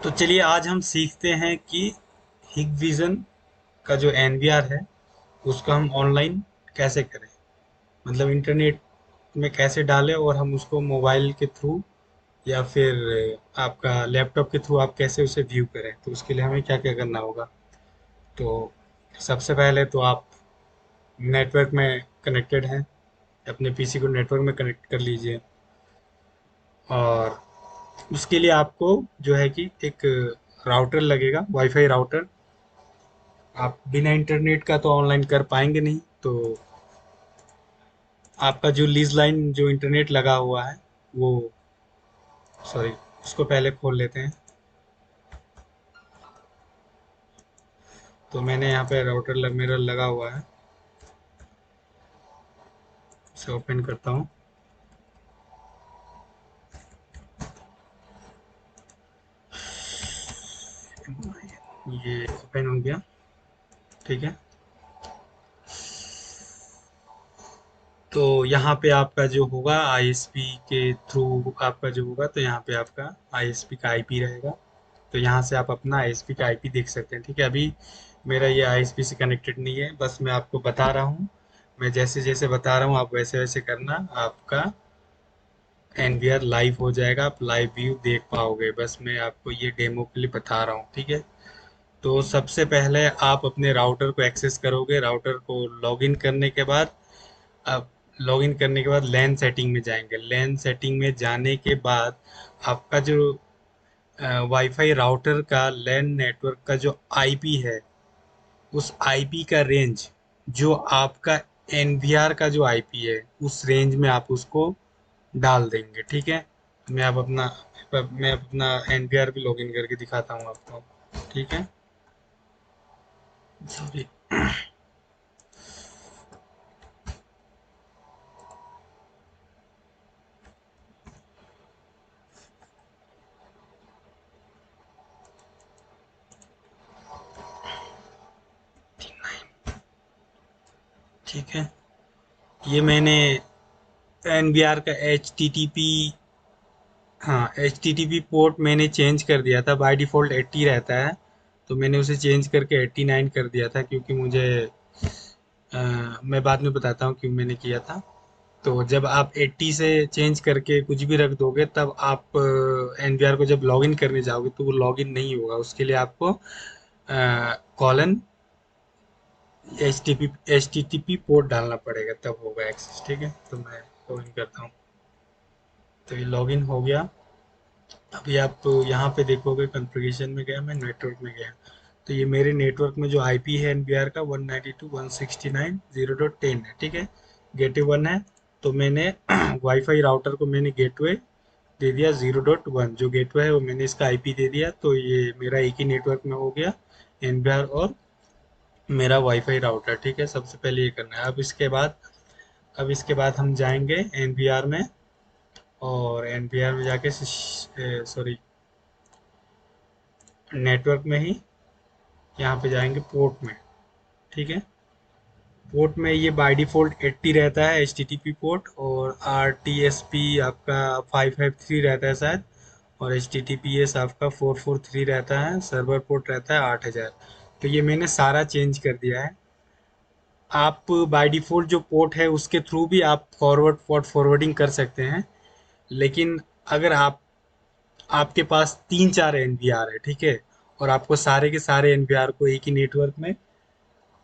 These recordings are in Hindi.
तो चलिए आज हम सीखते हैं कि हिगविजन का जो एनवीआर है उसको हम ऑनलाइन कैसे करें। मतलब इंटरनेट में कैसे डालें और हम उसको मोबाइल के थ्रू या फिर आपका लैपटॉप के थ्रू आप कैसे उसे व्यू करें। तो उसके लिए हमें क्या क्या करना होगा। तो सबसे पहले तो आप नेटवर्क में कनेक्टेड हैं, अपने पीसी को नेटवर्क में कनेक्ट कर लीजिए। और उसके लिए आपको जो है कि एक राउटर लगेगा, वाईफाई राउटर। आप बिना इंटरनेट का तो ऑनलाइन कर पाएंगे नहीं, तो आपका जो लीज लाइन जो इंटरनेट लगा हुआ है वो, सॉरी, उसको पहले खोल लेते हैं। तो मैंने यहाँ पे राउटर मेरा लगा हुआ है, इसे ओपन करता हूँ। ये ओपन हो गया, ठीक है। तो यहाँ पे आपका जो होगा आईएसपी के थ्रू आपका जो होगा, तो यहाँ पे आपका आईएसपी का आईपी रहेगा। तो यहाँ से आप अपना आईएसपी का आईपी देख सकते हैं, ठीक है। अभी मेरा ये आईएसपी से कनेक्टेड नहीं है, बस मैं आपको बता रहा हूँ। मैं जैसे जैसे बता रहा हूँ आप वैसे वैसे करना, आपका एनवीआर लाइव हो जाएगा, आप लाइव व्यू देख पाओगे। बस मैं आपको ये डेमो के लिए बता रहा हूँ, ठीक है। तो सबसे पहले आप अपने राउटर को एक्सेस करोगे। राउटर को लॉगिन करने के बाद आप लॉगिन करने के बाद लैन सेटिंग में जाएंगे। लैन सेटिंग में जाने के बाद आपका जो वाईफाई राउटर का लैन नेटवर्क का जो आईपी है, उस आईपी का रेंज जो आपका एनवीआर का जो आईपी है उस रेंज में आप उसको डाल देंगे, ठीक है। मैं अपना एनवीआर भी लॉगिन करके दिखाता हूँ आपको, ठीक है। सॉरी। ठीक है, ये मैंने एनवीआर का एच टी टी पी, हाँ, H T T P port मैंने चेंज कर दिया था। बाय डिफ़ॉल्ट 80 रहता है, तो मैंने उसे चेंज करके 89 कर दिया था, क्योंकि मुझे मैं बाद में बताता हूँ क्यों मैंने किया था। तो जब आप 80 से चेंज करके कुछ भी रख दोगे, तब आप एनवीआर को जब लॉगिन करने जाओगे तो वो लॉगिन नहीं होगा। उसके लिए आपको colon H T T P port डालना पड़ेगा, तब होगा एक्सेस, ठीक है। तो मैं लॉगिन करता हूँ। तो ये लॉगिन हो गया। अभी आप तो यहाँ पे देखोगे, कॉन्फ़िगरेशन में गया, मैं नेटवर्क में गया। तो ये मेरे नेटवर्क में जो आईपी है एनवीआर का 192.169.0.10 है, ठीक है। गेटवे 1 है। तो मैंने वाईफाई राउटर को मैंने गेटवे दे दिया 0.1, जो गेटवे है वो मैंने इसका आईपी दे दिया। तो ये मेरा एक ही नेटवर्क में हो गया, एनवीआर और मेरा वाईफाई राउटर, ठीक है। सबसे पहले ये करना है। अब इसके बाद हम जाएंगे एनवीआर में, और एनवीआर में जाके, सॉरी, नेटवर्क में ही यहाँ पे जाएंगे पोर्ट में, ठीक है। पोर्ट में ये बाय डिफ़ॉल्ट 80 रहता है H T T P port, और आर टी एस पी आपका 553 रहता है शायद, और H T T P S आपका 443 रहता है। सर्वर पोर्ट रहता है 8000। तो ये मैंने सारा चेंज कर दिया है। आप बाय डिफ़ॉल्ट जो पोर्ट है उसके थ्रू भी आप पोर्ट फॉरवर्डिंग कर सकते हैं। लेकिन अगर आपके पास 3-4 एनवीआर है, ठीक है, और आपको सारे के सारे एनवीआर को एक ही नेटवर्क में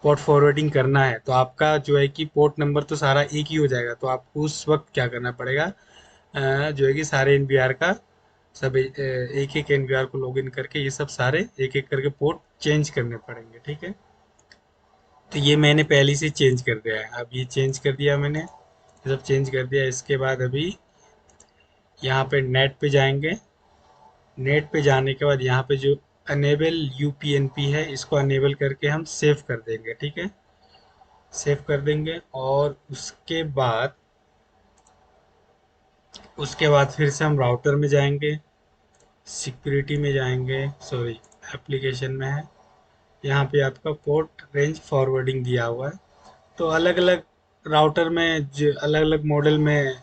पोर्ट फॉरवर्डिंग करना है, तो आपका जो है कि पोर्ट नंबर तो सारा एक ही हो जाएगा। तो आपको उस वक्त क्या करना पड़ेगा, जो है कि सारे एनवीआर का सब एक एक एनवीआर को लॉगिन करके ये सब सारे एक एक करके पोर्ट चेंज करने पड़ेंगे, ठीक है। तो ये मैंने पहले से चेंज कर दिया है। अब ये चेंज कर दिया मैंने, ये सब चेंज कर दिया। इसके बाद अभी यहाँ पे नेट पे जाएंगे। नेट पे जाने के बाद यहाँ पे जो अनेबल यूपीएनपी है, इसको अनेबल करके हम सेव कर देंगे, ठीक है। सेव कर देंगे, और उसके बाद फिर से हम राउटर में जाएंगे, सिक्योरिटी में जाएंगे, सॉरी, एप्लीकेशन में है। यहाँ पे आपका पोर्ट रेंज फॉरवर्डिंग दिया हुआ है। तो अलग अलग राउटर में जो अलग अलग मॉडल में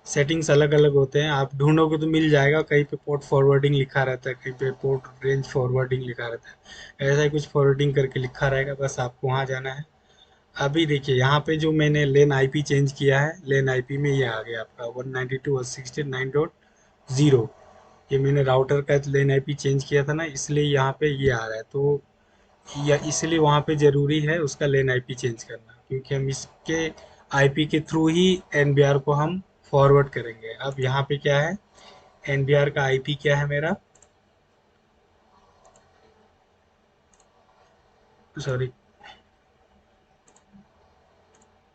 सेटिंग्स अलग अलग होते हैं, आप ढूंढोगे तो मिल जाएगा। कहीं पे पोर्ट फॉरवर्डिंग लिखा रहता है, कहीं पे पोर्ट रेंज फॉरवर्डिंग लिखा रहता है, ऐसा ही कुछ फॉरवर्डिंग करके लिखा रहेगा, बस आपको वहाँ जाना है। अभी देखिए यहाँ पे जो मैंने लेन आईपी चेंज किया है, लेन आईपी में ये आ गया आपका 192.169.0। ये मैंने राउटर का लेन आईपी चेंज किया था ना, इसलिए यहाँ पे ये आ रहा है। तो या इसलिए वहाँ पे ज़रूरी है उसका लेन आईपी चेंज करना, क्योंकि हम इसके आईपी के थ्रू ही एनबीआर को हम फॉरवर्ड करेंगे। अब यहाँ पे क्या है, एनबीआर का आईपी क्या है मेरा, सॉरी,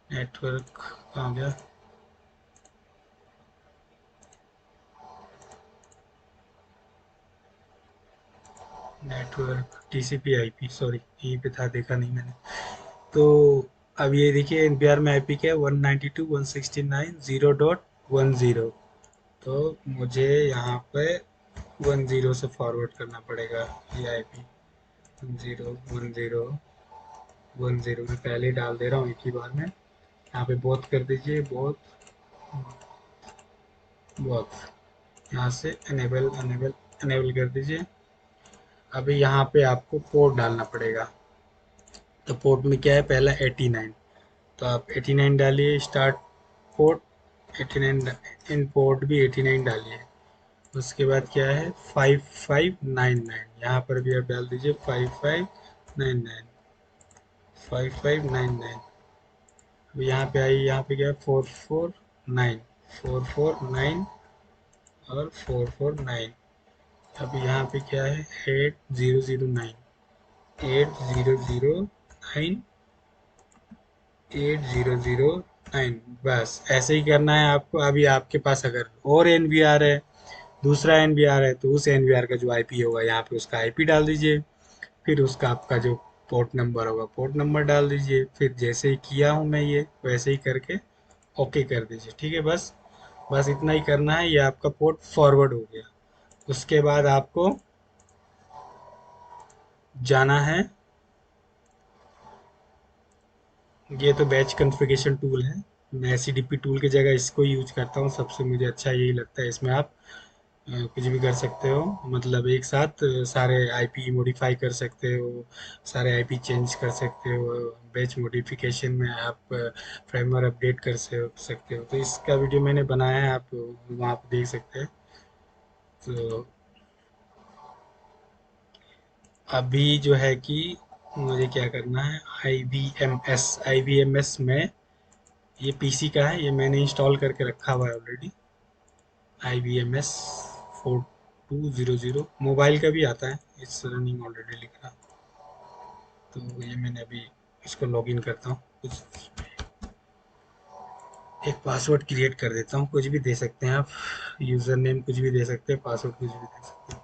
नेटवर्क कहाँ गया, नेटवर्क टीसीपी आईपी, सॉरी यहीं पे था, देखा नहीं मैंने। तो अब ये देखिए एनपीआर में आईपी क्या है, 192.169.0.10। तो मुझे यहाँ पे 10 से फॉरवर्ड करना पड़ेगा ये आईपी। 10 मैं पहले ही डाल दे रहा हूँ एक ही बार में। यहाँ पे बहुत कर दीजिए, बहुत बहुत, यहाँ से अनेबल अनेबल अनेबल कर दीजिए। अभी यहाँ पे आपको पोर्ट डालना पड़ेगा। तो पोर्ट में क्या है, पहला 89, तो आप 89 डालिए, स्टार्ट पोर्ट 89, इन पोर्ट भी 89 डालिए। उसके बाद क्या है, 5599, यहाँ पर भी आप डाल दीजिए 5599, 5599। अब यहाँ पे आइए, यहाँ पे क्या है, 449, 449 और 449। अब यहाँ पे क्या है, 8009, 8009, 8009। बस ऐसे ही करना है आपको। अभी आपके पास अगर और एनवीआर है, दूसरा एनवीआर है, तो उस एनवीआर का जो आईपी होगा यहाँ पे उसका आईपी डाल दीजिए। फिर उसका आपका जो पोर्ट नंबर होगा, पोर्ट नंबर डाल दीजिए। फिर जैसे ही किया हूँ मैं ये, वैसे ही करके ओके कर दीजिए। ठीक है, बस बस इतना ही करना है, ये आपका पोर्ट फॉरवर्ड हो गया। उसके बाद आपको जाना है, ये तो बैच कॉन्फ़िगरेशन टूल है, मैं एससीडीपी टूल की जगह इसको यूज करता हूँ। सबसे मुझे अच्छा यही लगता है, इसमें आप कुछ भी कर सकते हो, मतलब एक साथ सारे आईपी मॉडिफाई कर सकते हो, सारे आईपी चेंज कर सकते हो। बैच मॉडिफिकेशन में आप फ्रेमवर्क अपडेट कर सकते हो। तो इसका वीडियो मैंने बनाया है, आप वहाँ पे देख सकते हैं। तो अभी जो है कि मुझे क्या करना है, आई वी एम एस में, ये पीसी का है, ये मैंने इंस्टॉल करके रखा हुआ है ऑलरेडी। IBMS 4200 मोबाइल का भी आता है, इट्स रनिंग ऑलरेडी लिख रहा। तो ये मैंने अभी इसको लॉगिन करता हूँ, कुछ एक पासवर्ड क्रिएट कर देता हूँ, कुछ भी दे सकते हैं आप, यूज़र नेम कुछ भी दे सकते हैं, पासवर्ड कुछ भी दे सकते हैं।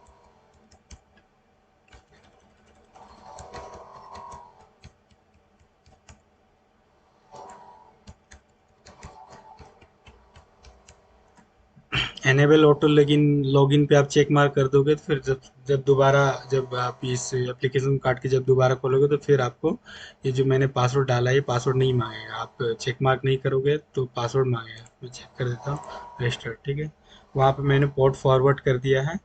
एनेबल ऑटो लॉगिन, लॉगिन पे आप चेक मार्क कर दोगे तो फिर जब जब दोबारा, जब आप इस एप्लीकेशन काट के जब दोबारा खोलोगे तो फिर आपको ये जो मैंने पासवर्ड डाला है, ये पासवर्ड नहीं मांगेगा। आप चेक मार्क नहीं करोगे तो पासवर्ड मांगेगा। मैं चेक कर देता हूँ, रजिस्टर, ठीक है। वहाँ पे मैंने पोर्ट फॉरवर्ड कर दिया है।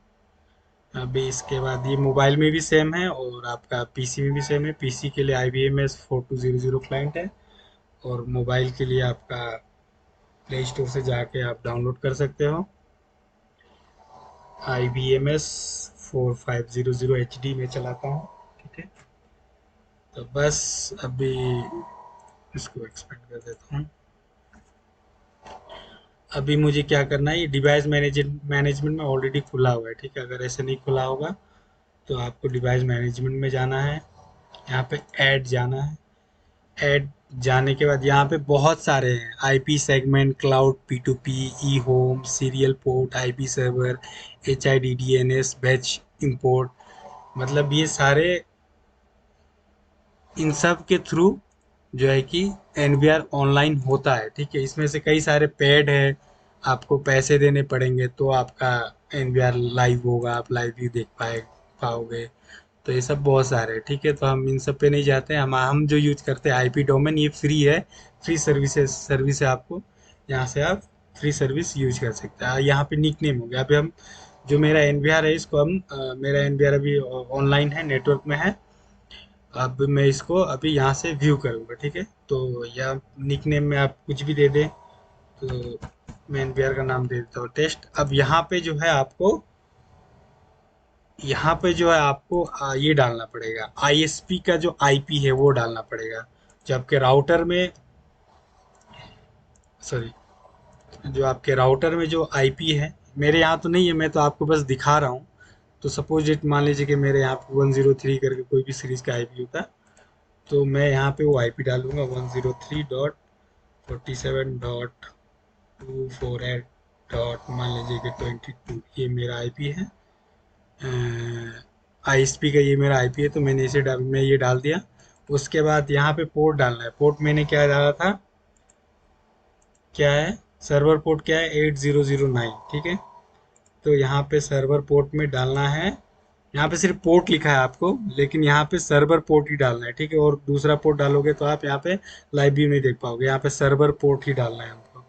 अभी इसके बाद ये मोबाइल में भी सेम है और आपका पीसी में भी सेम है। पीसी के लिए IBMS 4200 क्लाइंट है, और मोबाइल के लिए आपका प्ले स्टोर से जाके आप डाउनलोड कर सकते हो। IBMS 4500 में चलाता हूँ, ठीक है। तो बस अभी इसको एक्सपेंड कर देता हूँ। अभी मुझे क्या करना है, ये डिवाइस मैनेजमेंट में ऑलरेडी खुला हुआ है, ठीक है। अगर ऐसे नहीं खुला होगा तो आपको डिवाइस मैनेजमेंट में जाना है, यहाँ पे ऐड जाना है। ऐड जाने के बाद यहाँ पे बहुत सारे हैं, IP segment, cloud, P2P, e home, serial port, IP server, HIDDNS, batch import, मतलब ये सारे, इन सब के थ्रू जो है कि एनवीआर ऑनलाइन होता है, ठीक है। इसमें से कई सारे पेड है, आपको पैसे देने पड़ेंगे तो आपका एनवीआर लाइव होगा, आप लाइव भी देख पाओगे। तो ये सब बहुत सारे हैं, ठीक है। तो हम इन सब पे नहीं जाते हैं, हम जो यूज करते हैं आईपी डोमेन, ये फ्री है, फ्री सर्विस है आपको। यहाँ से आप फ्री सर्विस यूज कर सकते हैं। यहाँ पे निक नेम हो गया। अभी हम जो मेरा एनवीआर है इसको हम मेरा एनवीआर अभी ऑनलाइन है, नेटवर्क में है। अब मैं इसको अभी यहाँ से व्यू करूँगा, ठीक है। तो या निक नेम में आप कुछ भी दे दें। तो मैं एनवीआर का नाम दे देता हूँ टेस्ट। अब यहाँ पे जो है आपको ये डालना पड़ेगा, आईएसपी का जो आईपी है वो डालना पड़ेगा। जो आपके राउटर में सॉरी जो आपके राउटर में जो आईपी है, मेरे यहाँ तो नहीं है, मैं तो आपको बस दिखा रहा हूँ। तो सपोज इट मान लीजिए कि मेरे यहाँ पे 103 करके कोई भी सीरीज का आईपी होता, तो मैं यहाँ पे वो आईपी डालूंगा 103.47.248. मान लीजिए कि 22 ये मेरा आईपी है। आईएसपी का ये मेरा आईपी है, तो मैं ये डाल दिया। उसके बाद यहाँ पे पोर्ट डालना है। पोर्ट मैंने क्या डाला था, क्या है, सर्वर पोर्ट क्या है, 8009, ठीक है। तो यहाँ पे सर्वर पोर्ट में डालना है। यहाँ पे सिर्फ पोर्ट लिखा है आपको, लेकिन यहाँ पे सर्वर पोर्ट ही डालना है, ठीक है। और दूसरा पोर्ट डालोगे तो आप यहाँ पे लाइव व्यू नहीं देख पाओगे। यहाँ पे सर्वर पोर्ट ही डालना है हमको।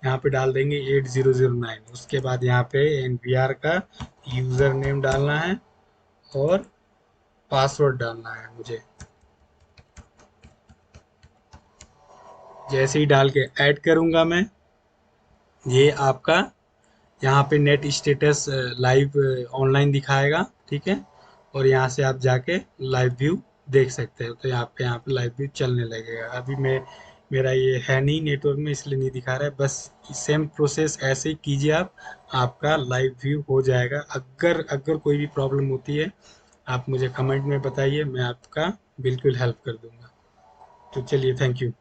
यहाँ पे डाल देंगे 8009। उसके बाद यहाँ पे एनवीआर का यूजर नेम डालना है और पासवर्ड डालना है मुझे। जैसे ही डाल के ऐड करूंगा मैं, ये आपका यहाँ पे नेट स्टेटस लाइव ऑनलाइन दिखाएगा, ठीक है। और यहाँ से आप जाके लाइव व्यू देख सकते हो। तो यहाँ पे लाइव व्यू चलने लगेगा। अभी मैं मेरा ये है नहीं नेटवर्क में, इसलिए नहीं दिखा रहा है। बस सेम प्रोसेस ऐसे ही कीजिए आप, आपका लाइव व्यू हो जाएगा। अगर अगर कोई भी प्रॉब्लम होती है, आप मुझे कमेंट में बताइए, मैं आपका बिल्कुल हेल्प कर दूंगा। तो चलिए, थैंक यू।